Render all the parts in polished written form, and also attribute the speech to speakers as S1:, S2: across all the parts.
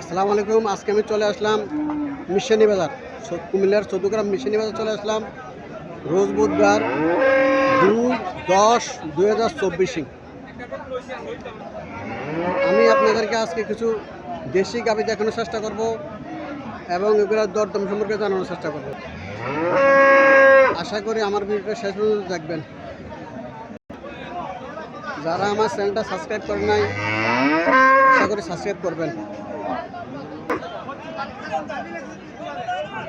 S1: আসসালামু আলাইকুম। আজকে আমি চলে আসলাম মিশনী বাজার, কুমিল্লার চৌদ্দগ্রাম মিশনী বাজার চলে আসলাম। রোজ বুধবার 2/10/2024। আমি আপনাদেরকে আজকে কিছু দেশি গাভী দেখানোর চেষ্টা করব এবং এগুলোর দরদাম সম্পর্কে জানানোর চেষ্টা করব। আশা করি আমার ভিডিওটা শেষ পর্যন্ত দেখবেন। যারা আমার চ্যানেলটা সাবস্ক্রাইব করেন নাই, আশা করি সাবস্ক্রাইব করবেন।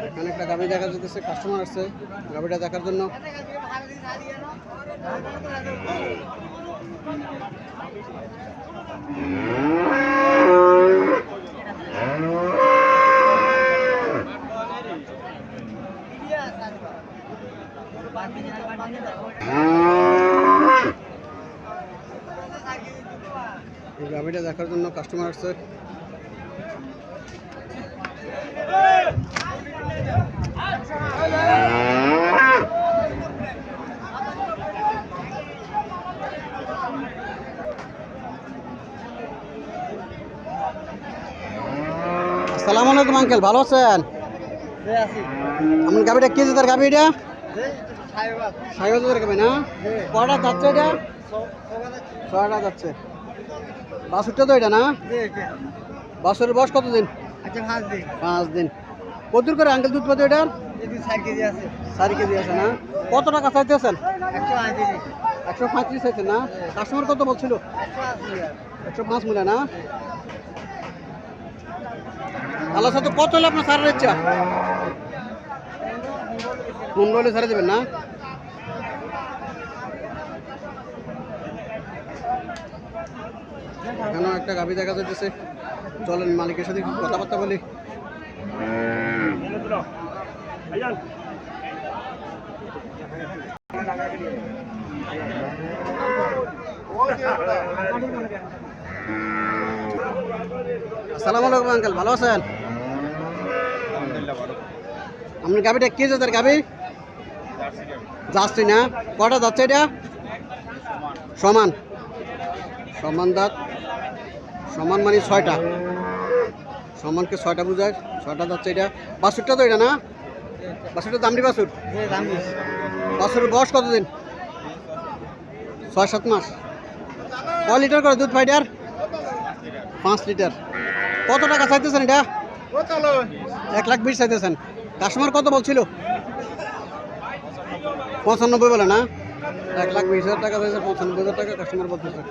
S1: এখানে একটা গাভী দেখা যেতেছে, কাস্টমার আসছে গাভীটা দেখার জন্য। এই গাভীটা দেখার জন্য কাস্টমার আসছে। আসসালামু আলাইকুম আঙ্কেল, ভালো আছেন? আমার গাভীটা কি জাতের গাভী? এটা সাইওয়াল জাতের গাভী না? কয়টা যাচ্ছে এটা? 6টা যাচ্ছে। বাছুরটা তো এটা না? বাছুরের বয়স কতদিন? 5 দিন। কতদূর করে আঙ্কেল দুধ পাতে এটার? 4 কেজি আছে না? কত টাকা চাইতেছেন? 135 চাইছেন না? কাস্টমার কত বলছিল? 105 মূল্য না? আল্লাহ সাথে কত হলে আপনার ছাড়ার ইচ্ছা? 15 হলে ছাড়া দেবেন না? এখানে একটা গাভী দেখা যাচ্ছে। চলেন মালিকের সাথে কথাবার্তা বলি। আসসালামু আলাইকুম আঙ্কেল, ভালো আছেন? আপনার গাভীটা কি জাতের গাভী? জার্সি না? কটা যাচ্ছে এটা? সমান সমান দাঁত। সমান মানে 6টা। সমানকে 6টা বোঝায়। 6টা যাচ্ছে এটা। বাছুরটা তো এটা না? বাছুরটা দামড়ি বাছুর? বাছুরের বয়স কতদিন? 6-7 মাস। কয় লিটার করে দুধ পাই এটার? 5 লিটার। কত টাকা চাইতেছেন এটা? 1,20,000 চাইতেছেন। কাস্টমার কত বলছিল? 95 বলে না? 1,20,000 টাকা চাইছে, 95,000 টাকা কাস্টমার বলতেছে।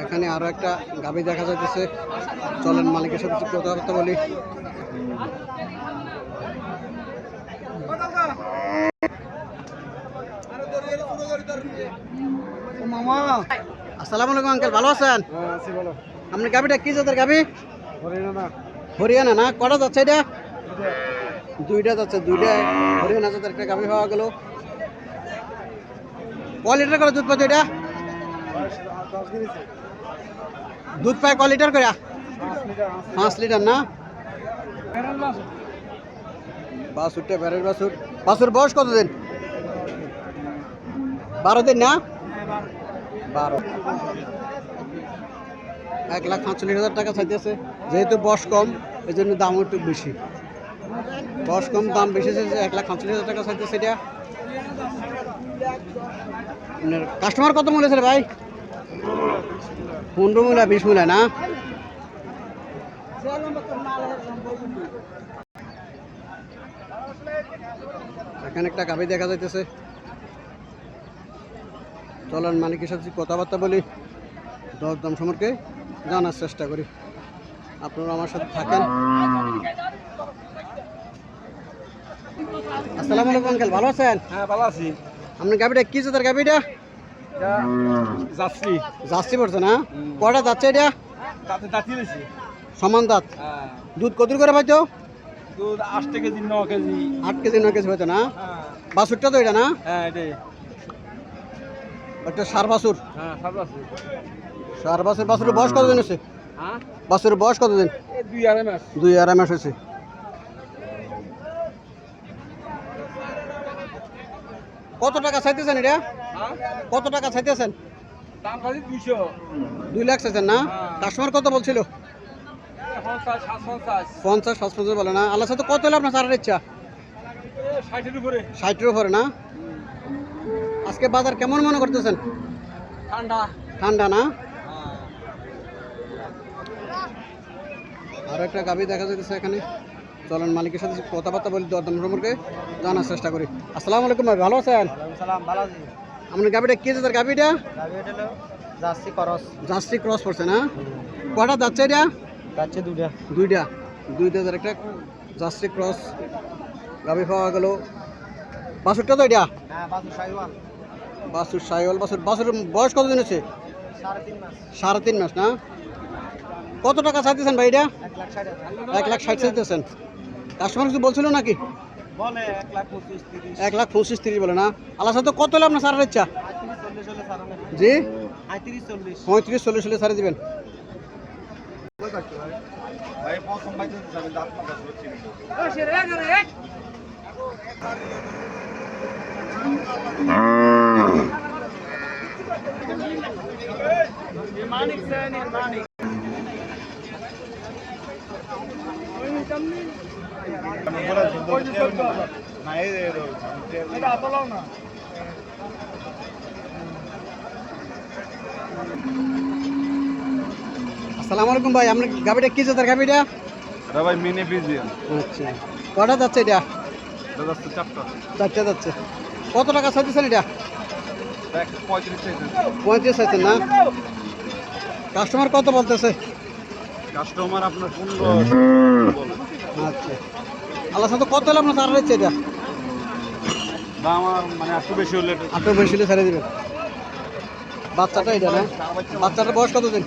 S1: এখানে আরো একটা গাভী দেখা যাইতেছে। চলেন মালিকের সাথে কথাবার্তা বলি। আসসালামু আলাইকুম আঙ্কেল, ভালো আছেন? আপনার গাভীটা কি জাতের গাভী? হরিয়ানা না? কটা যাচ্ছে এটা? 2টা যাচ্ছে। 2টা হরিয়ানা জাতের একটা গাভী পাওয়া গেল। কয় লিটার করে দুধ পাচ্ছে এটা? দুধ পায় কয় লিটার করে? 5 লিটার না? বাছুরটা ব্যারের বাছুর। বাছুর বয়স কতদিন? 12 দিন না? 12। 1,45,000 টাকা চাইতেছে। যেহেতু বয়স কম, এই জন্য দাম একটু বেশি। বয়স কম, দাম বেশি চাইছে। 1,45,000 টাকা চাইতেছে এটা। কাস্টমার কত মূল্য ছিল ভাই? 15 মূল্য, 20 মূল্য না? এখানে একটা গাভী দেখা যাইতেছে। চলেন মালিকের সাথে কথাবার্তা বলি, দরদাম সম্পর্কে জানার চেষ্টা করি। আপনারা আমার সাথে থাকেন। আসসালামু আলাইকুম আঙ্কেল, ভালো আছেন?
S2: হ্যাঁ, ভালো আছি।
S1: আপনার গাভীটা কি জাতের গাভীটা?
S2: যাচ্ছি।
S1: জার্সি পড়ছে না? কটা যাচ্ছে এটা?
S2: দাঁতি দিয়েছি।
S1: সমান দাঁত।
S2: হ্যাঁ,
S1: দুধ কত করে পাইতো?
S2: দুধ 8 কেজি 9 কেজি।
S1: 8 কেজি 9 কেজি হইতো না?
S2: হ্যাঁ,
S1: বাছুরটা তো এটা না?
S2: হ্যাঁ, এটাই।
S1: একটা সার বাছুর।
S2: হ্যাঁ, সব আছে।
S1: সার বাছুর। বাছুরের বয়স কতদিন হচ্ছে?
S2: হ্যাঁ,
S1: বাছুরের বয়স কতদিন?
S2: 2-2.5 মাস।
S1: 2-2.5 মাস হয়েছে। কত টাকা চাইতেছেন এটা?
S2: হ্যাঁ,
S1: কত টাকা চাইতেছেন?
S2: দাম খালি 200।
S1: 2 লাখ চাইছেন না?
S2: হ্যাঁ।
S1: কাস্টমার কত বলছিল? 50 55 বলে না। আল্লাহ সাথে কত হলে আপনার ছাড়ার ইচ্ছা?
S2: 60-এর উপরে।
S1: 60-এর উপরে না। আজকে বাজার কেমন মনে করতেছেন?
S2: ঠান্ডা।
S1: ঠান্ডা না। আর একটা গাভী দেখা যাচ্ছে এখানে। চলেন মালিকের সাথে কথাবার্তা বলি, দরদাম সম্পর্কে জানার চেষ্টা করি। আসসালামু আলাইকুম ভাই, ভালো আছেন?
S3: সালাম ভালো আছি।
S1: আপনার গাভীটা কি জাতের গাভীটা?
S3: গাবি এটা হলো জার্সি করস।
S1: জার্সি ক্রস পড়ছে না। কটা যাচ্ছে এটা?
S3: যাচ্ছে দুটা।
S1: দুইটা একটা জার্সি ক্রস গাভী পাওয়া গেল। বাছুরটা তো এটা?
S3: হ্যাঁ বাসু সাইওয়াল।
S1: বাছুর সাইওয়াল বাছুর। বাছুরের বয়স কতদিন হচ্ছে?
S3: 3.5 মাস।
S1: 3.5 মাস না। কত টাকা চাইতেছেন ভাই এটা?
S3: 1,60,000
S1: 1,60,000 চাইতেছেন। কাস্টমার কিছু বলছিল নাকি?
S3: বলে 1,25,000 30
S1: 1,25,000 30 বলে না। আল্লাহ সাথে কত হলে আপনার ছাড়ার ইচ্ছা?
S3: 35 40 হলে ছাড়ানো।
S1: জি
S3: 35 40।
S1: 35-40 হলে ছাড়ে দিবেন।
S2: ভাই প্রথম বাইতে যাবে দাঁত মাথা সরছি। না এই এটা বলাও না।
S1: আসসালামু আলাইকুম ভাই, আপনার গাভীটা কি জাতের গাভীটা?
S2: এটা ভাই মিনি বিজিয়ান।
S1: আচ্ছা, কটা যাচ্ছে এটা?
S2: এটা যাচ্ছে 4টা।
S1: 4টা যাচ্ছে। কত টাকা চাইতেছেন এটা?
S2: 35 চাইছেন।
S1: 35 চাইছেন না। কাস্টমার কত বলতেছে?
S2: কাস্টমার আপনার 15 বলে।
S1: আচ্ছা, আল্লাহ সাথে কত হলে আপনার ছাড়ার ইচ্ছা এটা?
S2: দাম আর মানে একটু বেশি হলে একটু-
S1: আটটা বেশি হলে ছেড়ে দিবেন। বাচ্চাটা এটা না? বাচ্চাটার বয়স কতদিন?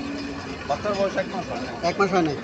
S2: বাচ্চার বয়স 1 মাস হয় না।
S1: 1 মাস হয় নাই।